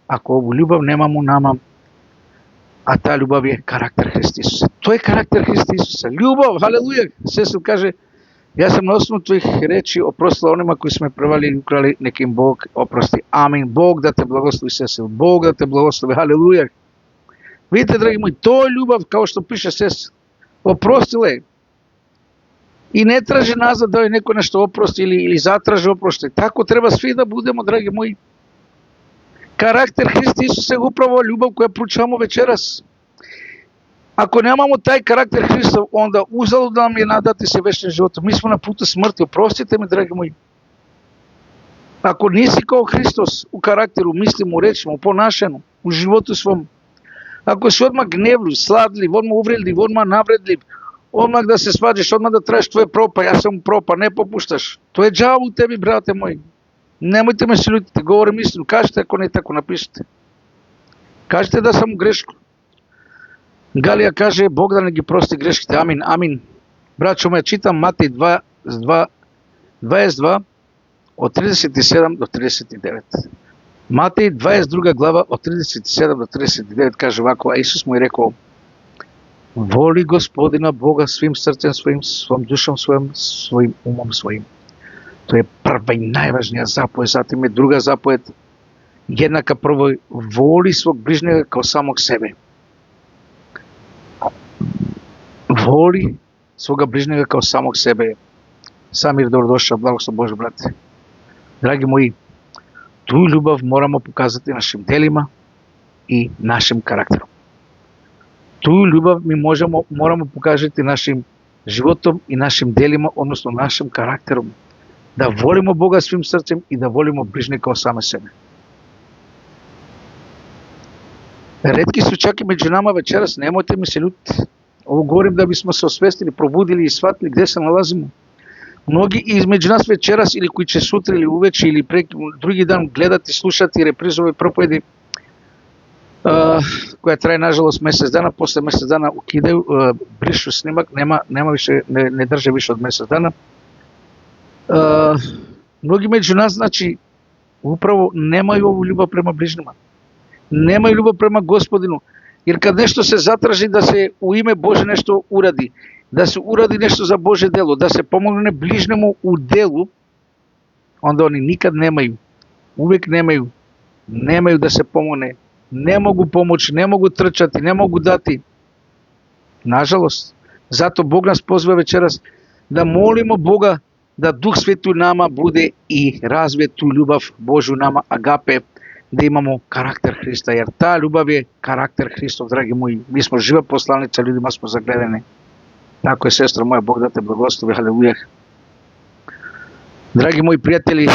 ako ovu ljubav nemamo u nama, a ta ljubav je karakter Hrista Isusa. To je karakter Hrista Isusa. Ljubav, haleluja. Sestra kaže, ja sam na osnovu tvojih reči oprostila onima koji su me prevali i ukrali, nek im Bog oprosti. Amin. Bog da te blagoslovi, sestra. Bog da te blagoslovi. Haleluja. Vidite, dragi moji, to je ljubav, kao što piše sestra. Oprostila je. I ne traži nazad da je neko nešto oprosti ili zatraži oprosti. Tako treba svi da budemo, dragi moji. Karakter Hrista Isusa je upravo ljubav koja proučavamo večeras. Ako nemamo taj karakter Hrista, onda uzalud nam je nadati se večnim životom. Mi smo na putu smrti, oprostite mi, dragi moji. Ako nisi kao Hristos u karakteru, mislimo, u rečima, u ponašanju, u životu svom, ako si odmah gnevljiv, sladljiv, odmah uvredljiv, odmah navredljiv, odmah da se svađaš, odmah da tražiš tvoje propa, ja sam propa, ne popuštaš. To je đavo u tebi, brate moji. Nemojte me se ljutiti, govorim istinu, kažete ako ne tako, napišite. Kažete da sam u grešku. Galija kaže, Bog da neki prosti greškite, amin, amin. Braćo moja, čitam Matej 22 od 37 do 39. Matej 22 glava od 37 do 39 kaže ovako, a Isus mu je rekao, voli Gospodina Boga svim srcem svojim, svom dušom svojim, svojim umom svojim. To je prva i najvažnija zapovjed, zatim je druga zapovjed, jednaka prvoj, voli svog bližnjega kao samog sebe. Voli svoga bližnjega kao samog sebe. Samir, dobrodošao, blagoslov Bože, brate. Dragi moji, tu ljubav moramo pokazati našim delima i našim karakterom. Tu ljubav mi moramo pokazati našim životom i našim delima, odnosno našim karakterom. Da volimo Boga svim srcem i da volimo bližnjega kao same sebe. Retki su čak i među nama večeras, nemojte mi se ljutiti. Ovo govorim da bismo se osvestili, probudili i shvatili gdje se nalazimo. Mnogi između nas večeras ili koji će sutra ili uveče ili drugi dan gledati, slušati reprizove propovedi koja traje nažalost mjesec dana, posle mjesec dana ukidaju, brišu snimak, nema više, ne drže više od mjesec dana. Mnogi među nas, znači, upravo nemaju ovu ljubav prema bližnjima. Nemaju ljubav prema Gospodinu. Jer kad nešto se zatraži da se u ime Bože nešto uradi, da se uradi nešto za Bože delo, da se pomogne bližnjemu u delu, onda oni nikad nemaju, uvijek nemaju da se pomogne, ne mogu pomoći, ne mogu trčati, ne mogu dati. Nažalost, zato Bog nas poziva večeras da molimo Boga da Duh Sveti u nama bude i razvije tu ljubav Božju nama, agape, da imamo karakter Hrista, jer ta ljubav je karakter Hristov, dragi moji. Mi smo živa poslanica, ljudima smo zagledani. Tako je, sestra moja, Bog da te blagoslovi, haleluja. Dragi moji prijatelji,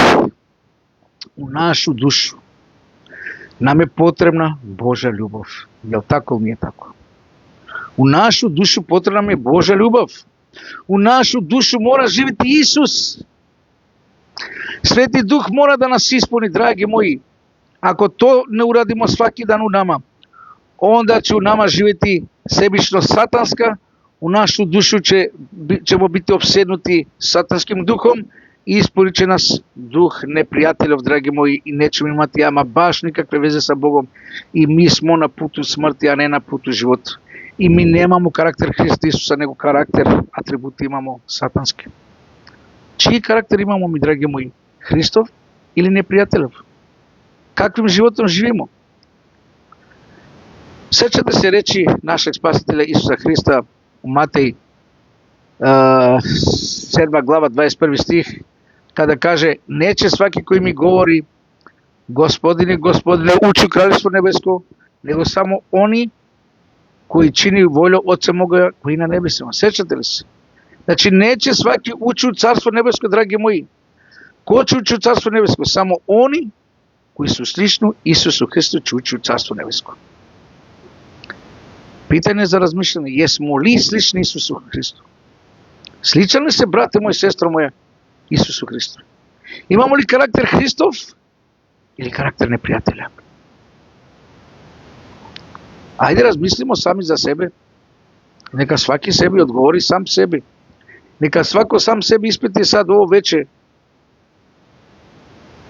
u našu dušu nam je potrebna Božja ljubav. Je li tako ili nije tako? U našu dušu potrebna nam je Božja ljubav. U našu dušu mora živjeti Isus. Sveti Duh mora da nas ispuni, dragi moji. Ako to ne uradimo svaki dan u nama, onda će u nama živjeti sebično satanska, u našu dušu ćemo biti opsednuti satanskim duhom i ispunit će nas duh neprijateljov, dragi moji, i nećemo imati ama baš nikakve veze sa Bogom i mi smo na putu smrti, a ne na putu života. I mi nemamo karakter Hrista Isusa, nego karakter, atributi imamo satanski. Čiji karakter imamo mi, dragi moji? Hristov ili neprijateljov? Kakvim životom živimo? Sjećate se reći našeg spasitelja Isusa Hrista u Matej 7. glava 21. stih, kada kaže, neće svaki koji mi govori Gospodine, Gospodine, ući u kraljevstvo nebesko, nego samo oni koji čini volju Oca moga koji na nebesima. Sjećate li se? Znači, neće svaki ući u carstvo nebesko, dragi moji. Ko će ući u carstvo nebesko? Samo oni koji su slični Isusu Hristu će ući u carstvo nebesko. Pitanje za razmišljanje, jesmo li slični Isusu Hristu? Сличен ли се, брате мой, сестро моя, Исусу Христу? Имамо ли карактер Христов или карактер непријателя? Ајде размислимо сами за себе. Нека сваки себе одговори сам себе. Нека свако сам себе испити сад ово вече.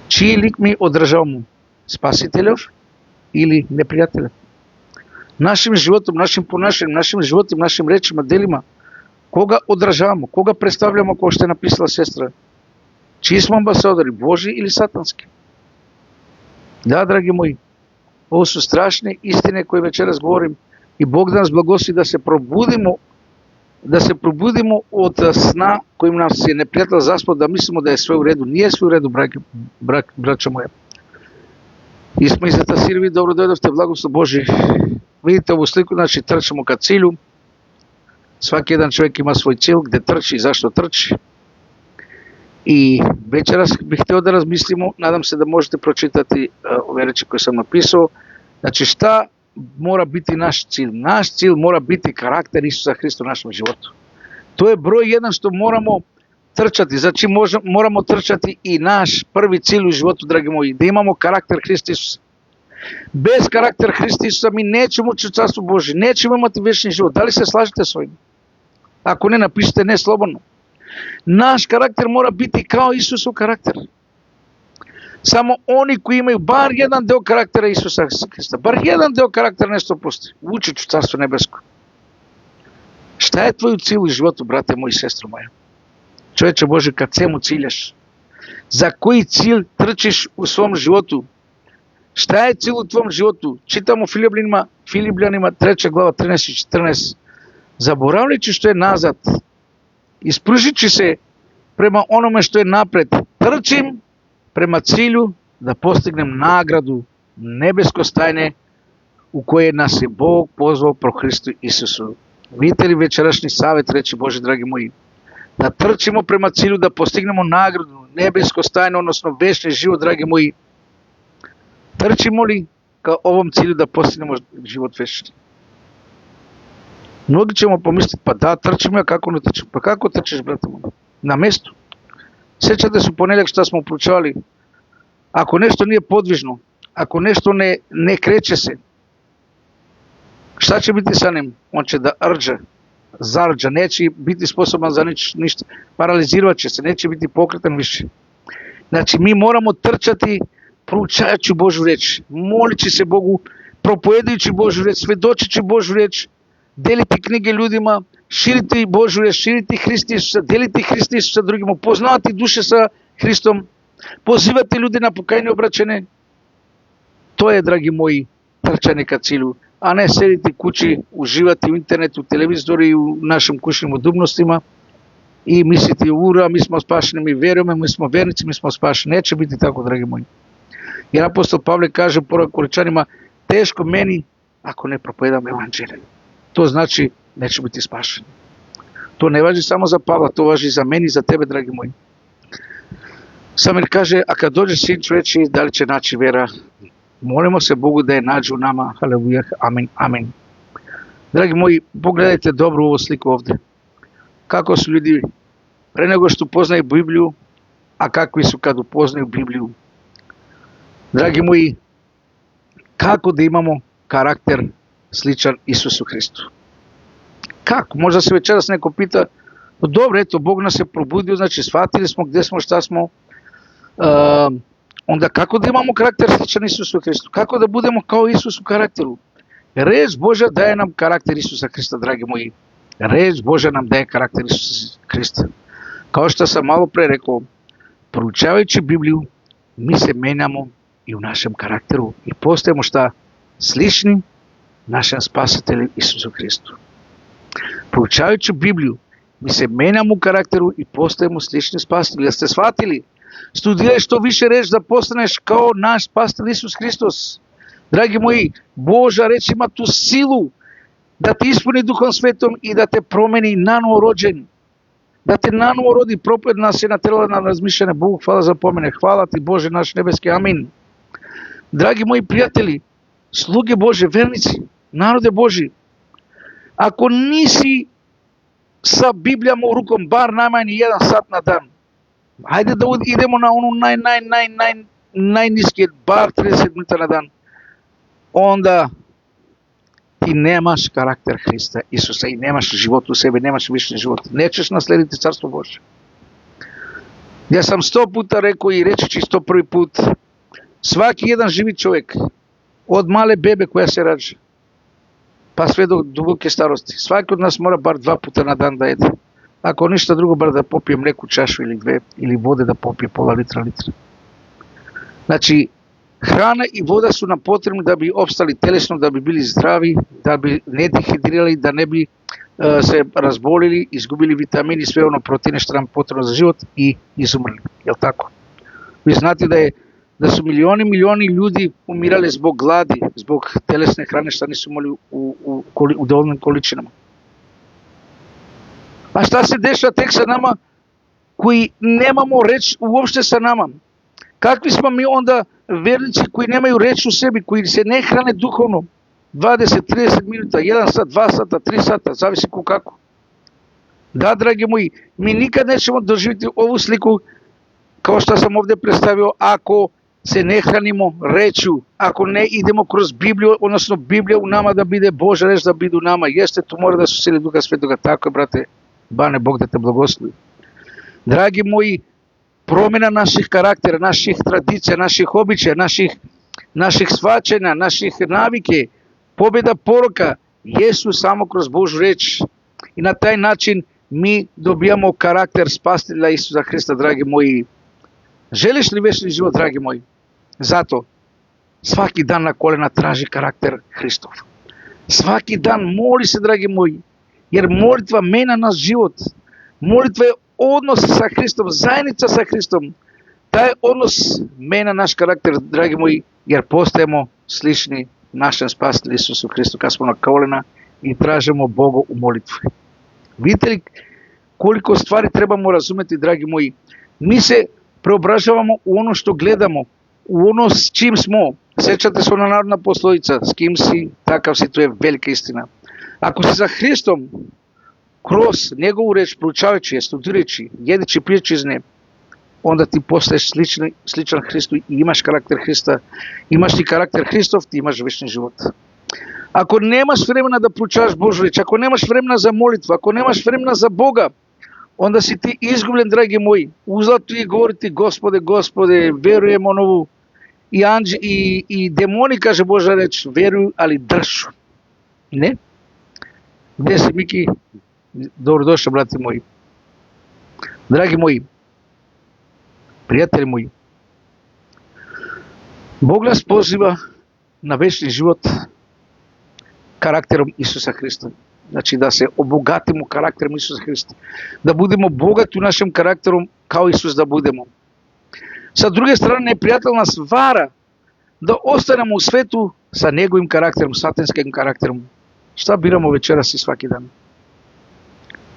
Чиј лик ми одржава му? Спасителев или непријателев? Нашим животом, нашим понашањем, нашим животом, нашим речима, делима, кога одржавамо, кога представлямо, како што е написала сестра? Чии смо амбасадори, Божи или сатански? Да, драги мои, ово су страшни истини кои вечерас говорим и Бог да нас благослови да се пробудимо од сна кој нас е непријател заспал, да мислимо да е све у реду. Не е све у реду, брача моја. И сме изата сирви, добро дојдовте, благослов Божи. Видите ову слику, значи трчимо ка цилју. Сваки еден човек има свој цил, где трчи и зашто трчи. И вечерас бих хотел да размислимо, надам се да можете прочитати овие речи кои сам написал. Значи, шта мора бити наш цил? Наш цил мора бити карактер Исуса Христа в нашем животу. Тоа е број еден што морамо трчати. Значи, морамо трчати и наш први цил у животу, драги мои, да имамо карактер Христа Исуса. Без карактер Христа Исуса ми неćemo ući u Царство Божие, неćemo imati вечни живот. Дали се слажете со им? Ако не, напишете не слободно. Наш карактер мора бити као Исусов карактер. Само они кои имају бар еден дел карактера Исуса Христа, бар еден дел карактер нешто постои, учат у Царство Небеско. Шта е твојот цил у животу, брате мој и сестро моја? Човече Божи, ка цему циљаш? За кој цил трчиш у свом животу? Шта е цил у твом животу? Читамо Филиплянима 3 глава 13-14. Заборавлjaјќи што е назад, испружичи се према ономе што е напред, трчим према цилју да постигнем награду, небеско стајне у кое нас е Бог позвал про Христу Исусу. Видите ли вечерашни савет, речи Божи, драги мои? Да трчимо према цилју да постигнемо награду, небеско стајне, односно вечни живот, драги мои. Трчимо ли ка овом цилју да постигнемо живот вечни? Многи ќе му помислят, па да, трчим ја, како не трчим? Па како трчиш, брате му? На место. Сечате се понеделник што смо проучавали. Ако нешто не е подвижно, ако нешто не крече се, шта ќе бити са ним? Он ќе да рџа, зарџа, не ќе бити способен за ништо, парализираче се, не ќе бити покретен више. Значи, ми морамо трчати, проучајачи Божу реч, моличи се Богу, проповедајќи Божу реч, сведочичи Божу реч, делите книги людима, ширите Божу реч, ширите Христа Исуса, делите Христа Исуса другима, познавате душе са Христом, позивате луѓе на покајање обраќање. Тоа е, драги мои, трчање ка цилу, а не седите кучи, уживате у интернет, у телевизори и у нашим кушним удобностима и мислите, ура, ми смо спашени, ми веруваме, ми смо верници, ми смо спашени. Не ќе бити тако, драги мои. И апостол Павле каже пора Коринчанима, тешко мени ако не проповедам Евангелие. Тоа значи не ќе бити спашен. Тоа не важи само за Павла, тоа важи за мене и за тебе, драги мои. Самир каже, а кад доđe син човечи, дали ќе начи вера? Молимо се Богу да ја наđе у нама. Халелуја, амин, амин. Драги мои, погледайте добро ово слику овде. Како су луѓе пре него што познај Библију, а какви су кад упознај Библију. Драги мои, како да имамо карактер сличан Исусу Христу? Како? Може да се вечерас неко пита, но добре, ето, Бог нас е пробудил, значи сватили смо где смо, шта смо. Онда како да имамо карактер сличан Исусу Христу? Како да будемо као Исусу карактеру? Реч Божја дае нам карактер Исуса Христа, драги мои. Реч Божја нам дае карактер Исуса Христа. Као што сам мало пре рекол, проучавајќи Библију, ми се менамо и у нашем карактеру и постаемо шта? Слични нашем Спасителю Исусу Христу. Проучавајќи Библију, ми се менамо у карактеру и постаемо слични Спасители. Да сте сватили? Студирај што више реч да постанеш као наш Спасител Исус Христос. Драги мои, Божја реч има ту силу да те испуни Духом Светом и да те промени наново роđен. Да те наново роди. Проповед нас е натерала на размишляне. Богу хвала за помене. Хвала ти, Боже наш небески. Амин. Драги мои пријатели, слуги Божи, верници, народе Божи, ако ниси sa Biblijama u rukom, bar najmanje 1 sat na dan. Hajde da idemo na onu najniski, bar 30 minuta na dan. Onda ti nemaš karakter Hrista, Isusa, i nemaš život u sebi, nemaš vični život. Nećeš naslediti Carstvo Božje. Ja sam 100 puta rekao i reći ću 101 put, svaki jedan živi čovjek, od male bebe koja se rađa, pa sve do duboke starosti, svaki od nas mora bar 2 puta na dan da jede. Ako ništa drugo, bar da popije mleku čašu ili 2, ili vode da popije pola litra. Znači, hrana i voda su nam potrebni da bi opstali telesno, da bi bili zdravi, da bi ne dehidrirali, da ne bi se razbolili, izgubili vitamini, sve ono proteine što nam potrebno za život i izumrli. Jel tako? Vi znate da su milioni ljudi umirali zbog gladi, zbog telesne hrane što nisu imali u dovoljnim količinama. A šta se dešava tek sa nama koji nemamo reč uopšte sa nama? Kakvi smo mi onda vernici koji nemaju reč u sebi, koji se ne hrane duhovno 20-30 minuta, 1 sat, 2 sata, 3 sata, zavisi kako. Da, dragi moji, mi nikad nećemo doživjeti ovu sliku kao što sam ovdje predstavio ako se ne hranimo rečju, ako ne idemo kroz Bibliju, odnosno Biblija u nama da bide Božja reč da bide u nama. Jeste, to mora da su sili Duha Svetoga, tako je, brate Bane, Bog da te blagoslovi. Dragi moji, promjena naših karaktera, naših tradicija, naših običaja, naših shvaćanja, naših navike, pobjeda poroka jesu samo kroz Božju reč. I na taj način mi dobijamo karakter spasitelja Isusa Hrista, dragi moji. Želiš li večni život, dragi moji? Zato svaki dan na kolena traži karakter Hristov. Svaki dan moli se, dragi moji, jer molitva menja naš život. Molitva je odnos sa Hristom, zajednica sa Hristom. Taj odnos menja naš karakter, dragi moji, jer postajemo slični našem spasitelju Isusu Hristu kad smo na kolena i tražimo Boga u molitvi. Vidite li koliko stvari trebamo razumjeti, dragi moji? Mi se preobražavamo u ono što gledamo, u ono s čim smo. Sjećate se ona narodna poslovica, s kim si, takav si, to je velika istina. Ako si za Hristom, kroz njegovu reč, proučavajući je, studirajući, jedeći, pijeći iz nje, onda ti postaješ sličan Hristu i imaš karakter Hrista. Imaš ti karakter Hristov, ti imaš večni život. Ako nemaš vremena da proučavaš Božju reč, ako nemaš vremena za molitvu, ako nemaš vremena za Boga, onda si ti izgubljen, dragi moji. Uzlatu je govoriti, Gospode, Gospode, verujem onovu. I demoni, kaže Božja reč, veruju, ali dršu. Ne? Gdje si, Miki? Dobrodošao, brati moji. Dragi moji, prijatelji moji, Bog nas poziva na večni život karakterom Isusa Hrista. Znači da se obogatimo karakterom Isusa Hrista. Da budemo bogati u našem karakteru kao Isus da budemo. Sa druge strane, neprijatelj nas vara da ostanemo u svetu sa njegovim karakterom, satanskim karakterom. Šta biramo večeras i svaki dan?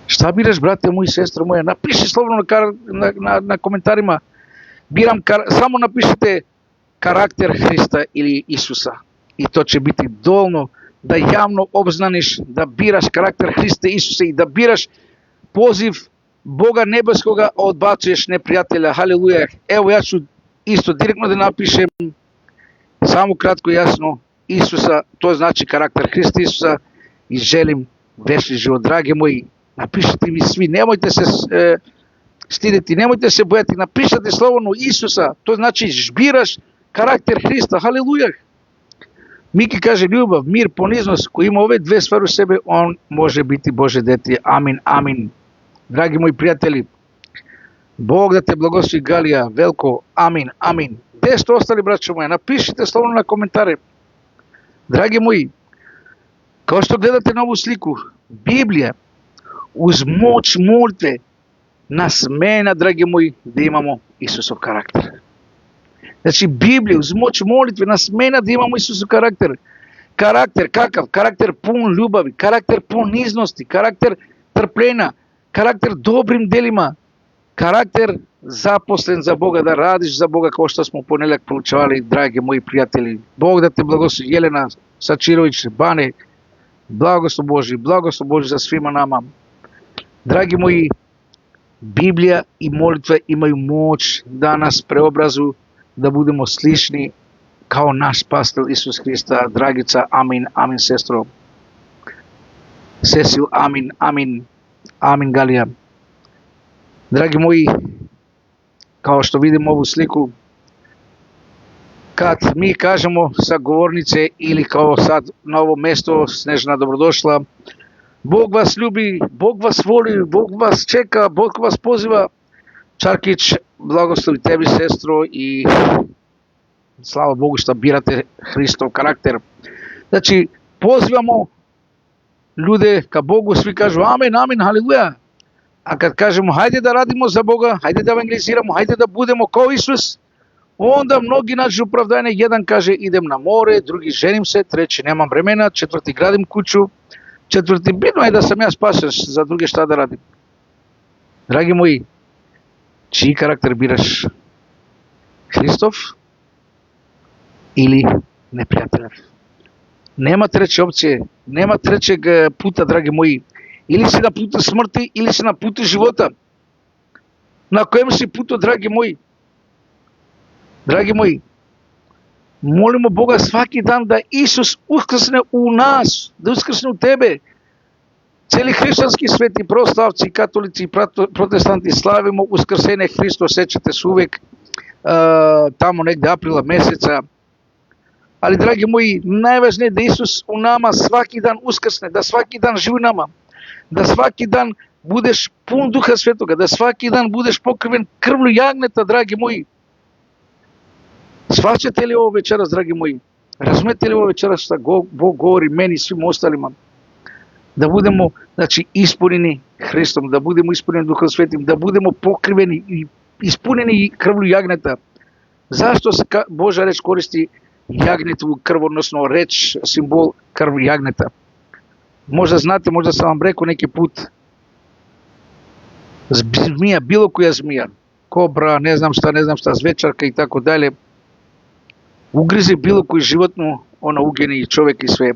Šta biraš, brate moj i sestro moja? Napiši slovno na komentarima. Samo napišite karakter Hrista ili Isusa. I to će biti dovoljno da javno obznaniš da biraš karakter Hrista i Isusa i da biraš poziv Boga nebeskoga, a odbacuješ neprijatelja. Haleluja. Evo, ja ću isto direktno da napišem, samo kratko i jasno, Isusa, to znači karakter Hrista Isusa i želim večni život. Dragi moji, napišite mi svi, nemojte se stideti, nemojte se bojati, napišite slovno Isusa, to znači biraš karakter Hrista. Haleluja. Miki kaže ljubav, mir, poniznost, koji ima ove dve stvari u sebe, on može biti Bože dete. Amin, amin. Dragi moji prijatelji, Bog da te blagoslovi, Galija, Velko, amin, amin. Gdje ste ostali, braćo moje? Napišite slovno na komentare. Dragi moji, kao što gledate na ovu sliku, Biblija uz moć molitve nas menja, dragi moji, da imamo Isusov karakter. Znači, Biblija uz moć molitve nas menja da imamo Isusov karakter. Karakter kakav? Karakter pun ljubavi, karakter poniznosti, karakter trpljenja, karakter dobrim delima, karakter zaposlen za Boga, da radiš za Boga, kao što smo u ponedjeljak proučavali, dragi moji prijatelji. Bog da te blagoslovi, Jelena Sačirović, Bane, blagoslov Božji za svima nama. Драги мои, Библија и молитва имају моć да нас преобразу, да будемо слични као наш Спасител Исус Христа. Драгица, амин, амин, сестро. Сесил, амин, амин, амин, Галија. Драги мои, као што видим ову слику, кад ми кажемо са говорнице или као сад на ово место, Снежна добродошла, Бог вас љуби, Бог вас воли, Бог вас чека, Бог вас позива. Чаркич, благослови теби, сестро, и слава Богу што бирате Христов карактер. Значи, позивамо луѓе ка Богу, сви кажу амен, амен, халелуја. А кад кажемо хајде да радимо за Бога, хајде да евангелизирамо, хајде да будемо као Исус, онда многи најдат оправдање. Еден каже идем на море, други женим се, трети немам времена, четврти градим куќу, четврти бидно е да сам јас пасеш, за други шта да радим. Драги мои, чиј карактер бираш? Христов или непријателев? Нема трече опција, нема тречег пута, драги мои. Или си на пута смрти, или си на пута живота. На којем си путот, драги мои? Драги мои, молимо Бога сваки дан да Исус ускрсне у нас, да ускрсне у тебе. Цели христијански свети, прославци, католици, протестанти славимо ускрсење Христос, сечете се увек тамо негде априла месеца. Али, драги мои, најважно е да Исус у нама сваки дан ускрсне, да сваки дан живи нама, да сваки дан будеш пун Духа Светога, да сваки дан будеш покривен крвлю јагнета, драги мои. Сваќате ли ово вечерас, драги мои? Разумете ли ово вечерас што Бог говори мене и свим осталима? Да будемо, значи, испунени Христом, да будемо испунени Духом Светим, да будемо покривени и испунени крвлю јагнета. Зашто се Божја реч користи јагнетово крв, односно реч, символ крв јагнета? Можда знате, можда сам вам рекол неки пут, змија, било која змија, кобра, не знам шта, звечарка и тако дале, угризе било кој животно, она угени и човек и све.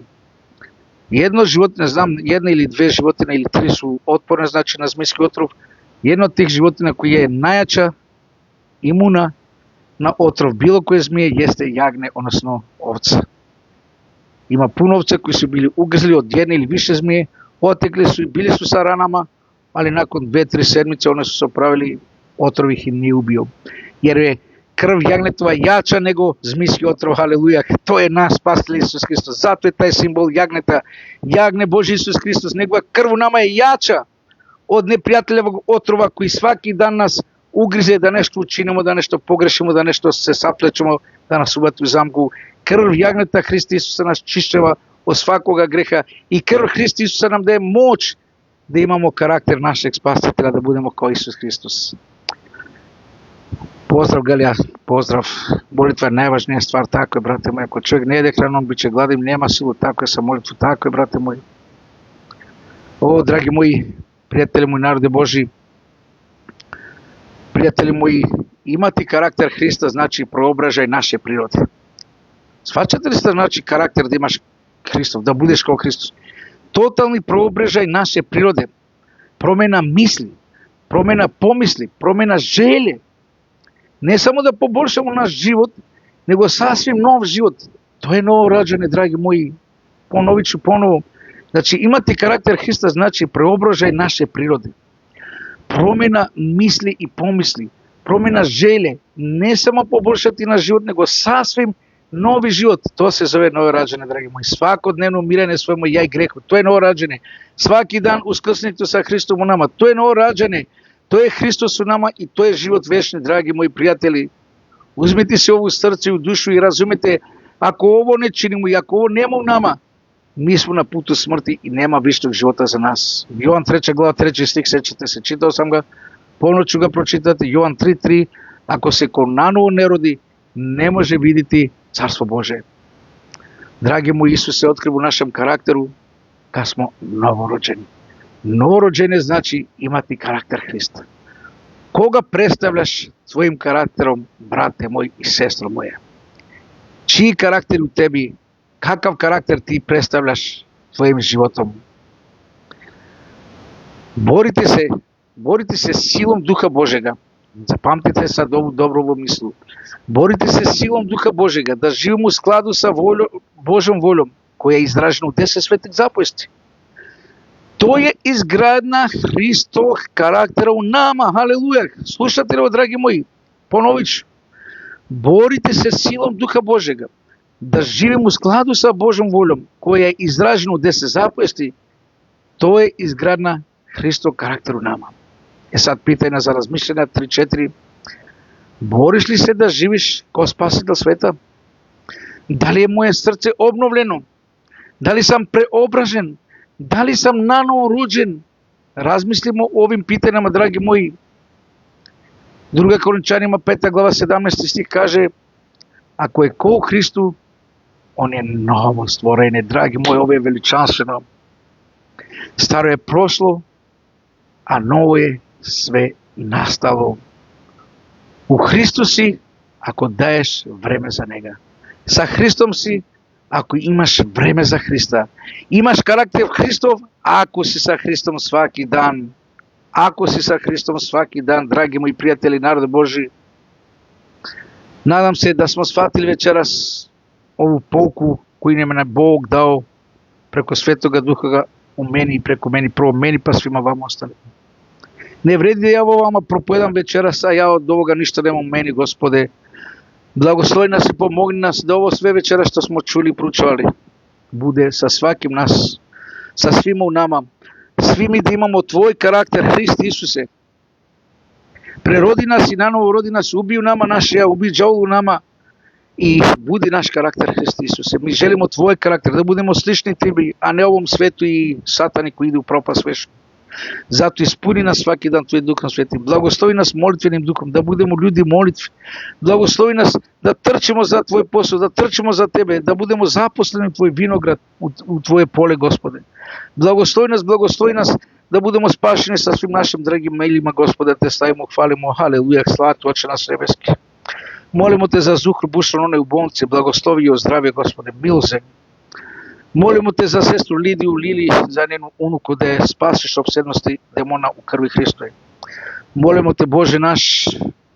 Едно животно, не знам, една или две животина или три су отпорни, значи, на змијски отров. Едно од тих животина која е најача, имуна на отров било која змија, јесте јагне, односно овца. Има пуно овца кои се били угрзли од една или више змија, отекли су и били су са ранама, али након 2-3 седмици они су се оправили, отров их им не убио. Јер е крв јагнетова јача него змијски отров, халелуја. Тој е наш Спасител Исус Христос. Затоа е тај символ јагнета. Јагне Божи Исус Христос, негова крв нама е јача од непријателевог отрова кој сваки дан нас угризе да нешто учинимо, да нешто погрешимо, да нешто се саплечемо, да нас убати у замку. Крв јагнета Христа Исуса нас чишчева од свакога греха и крв Христа Исуса нам дае моќ да имамо карактер нашег Спасителя, да будемо како Исус Христос. Поздрав, Галија, поздрав. Молитва е најважнија ствар, тако е, брате мој. Ако човек не еде храном, биче гладим, нема силу, тако е со молитва, тако е, брате мој. О, драги мои, пријатели мои, народи Божи, пријатели мои, имати карактер Христа, значи проображај наше природи. Сваќате ли сте, значи, карактер да имаш Христов, да будеш како Христос? Тотални проображај наше природе. Промена мисли, промена помисли, промена желе. Не само да поборшamo наш живот, него сасвим нов живот. Тоа е ново раđање, драги мои. Поновичу поново. Значи, имати карактер Христа, значи преображај наше природе. Промена мисли и помисли, промена желе, не само поборшати наш живот, него сасвим нови живот. Тоа се зове ново раđање, драги мои. Свакодневно умирање својмо ја и грехот. Тоа е ново раđање. Сваки дан ускрснето са Христом у нама. Тоа е ново раđање. Тој е Христос у нама и тој е живот вечни, драги мои пријатели. Узмете се ово срце и душу и разумете, ако ово не чинимо и ако ово нема у нама, ми сме на путу смрти и нема вичnog живота за нас. Јован 3 глава 3 стих, сечете се, читал сам га, поноќу га прочитате, Јован 3:3, ако се ко наново не роди, не може видити Царство Божие. Драги мои, Исус се открива у нашем карактеру, кога смо новороđени. Новороđење значи имати карактер Христа. Кога представляш својим карактером, брате мој и сестро моја? Чиј карактер у теби, какав карактер ти представляш својим животом? Borite se silom Duha Božega. Zapamtite sad ovu dobru mislu. Borite se silom Duha Božega da živimo u skladu sa Božom voljom koja je izražena u 10 svetih zapovesti. To je izgradnja Hristovog karaktera u nama. Haleluja. Slušate li ovo, dragi moji? Ponovit ću. Borite se silom Duha Božega da živimo u skladu sa Božom voljom koja je izražena u 10 zapovesti. To je izgradnja Hristovog karaktera u nama. Sad pitanje za razmišljanja 3-4. Boriš li se da živiš kao spasitelj sveta? Da li je moje srce obnovljeno? Da li sam preobražen? Da li sam nanovo rođen? Razmislimo o ovim pitanjama, dragi moji. 2. Korinčanima 5. glava 17. stih kaže: ako je ko u Hristu, on je novo stvorenje. Dragi moji, ovo je veličanstveno. Staro je prošlo, a novo je sve nastalo. U Hristu si ako daješ vreme za njega. Sa Hristom si ako imaš vreme za Hrista. Imaš karakter Hristov ako si sa Hristom svaki dan. Ako si sa Hristom svaki dan, dragi moji prijatelji, narode Boži. Nadam se da smo shvatili večeras ovu pouku koju nam je Bog dao preko Svetoga Duha u meni i preko meni, prvo meni pa svima vama ostali. Ne vredi da ja ovo vama propovedam večeras, a ja od ovoga ništa nemam u meni, Gospode. Blagoslovi nas i pomogni nas da ovo sve večeras što smo čuli i proučavali bude sa svakim nas, sa svima u nama. Svi mi da imamo tvoj karakter, Hrist Isuse. Prerodi nas i nanovo rodi nas, ubij u nama naše ja, ubij đavolu u nama i budi naš karakter, Hrist Isuse. Mi želimo tvoj karakter, da budemo slični tebi, a ne ovom svetu i satani koji ide u propast večnu. Zato ispuni nas svaki dan tvoj Duhom Svetim. Blagoslovi nas molitvenim duhom, da budemo ljudi molitvi. Blagoslovi nas da trčimo za tvoj posao, da trčimo za tebe, da budemo zaposleni u tvoj vinograd, u tvoje pole, Gospode. Blagoslovi nas da budemo spašeni sa svim našim dragim mailima, Gospode, te stavimo, hvalimo, haleluja, slatu, Oče naš nebeski. Molimo te za Zuhru Bušran, one u bolnici, blagoslovi i ozdravije, Gospode, milosrdni. Molimo te za sestru Lidiju Lili, za njenu unuku, da je spasiš opsednosti demona u krvi Hristove. Molimo te, Bože naš,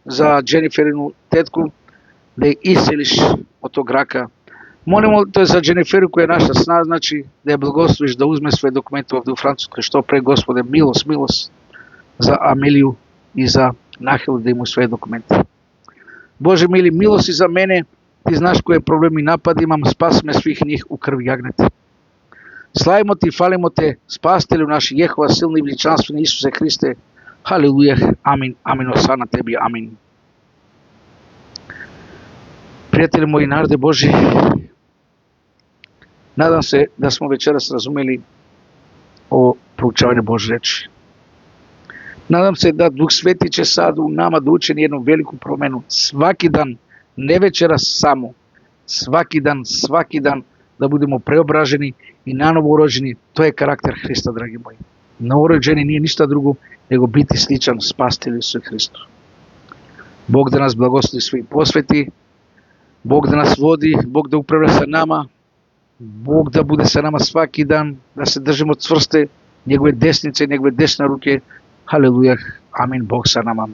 za Jenniferinu tetku, da je isceliš od tog raka. Molimo te za Jenniferu koja je naša sna, znači da je blagosloviš da uzme sve dokumente ovdje u Francuskoj, što pre, Gospode, milost za Ameliju i za Nahelu da imaju sve dokumente. Bože mili, milost i za mene. Ti znaš koje problemi i napad imam, spas me svih njih u krvi jagnete. Slavimo ti i falimo te, spastelju naši Jehova, silni i veličanstveni Isuse Hriste. Haleluja, amin, amin, osana tebi, amin. Prijatelji moji, narode Boži, nadam se da smo večeras razumeli o proučavanju Božje reči. Nadam se da Duh Sveti će sad u nama da učini jednu veliku promenu svaki dan. Ne večeras samo, svaki dan da budemo preobraženi i nanovo rođeni. To je karakter Hrista, dragi moji. Novorođeni nije ništa drugo nego biti sličan spasitelju Isu Hristu. Bog da nas blagoslovi svojim posveti, Bog da nas vodi, Bog da upravlja sa nama, Bog da bude sa nama svaki dan, da se držimo čvrste njegove desnice, njegove desne ruke. Haleluja, amin, Bog sa nama.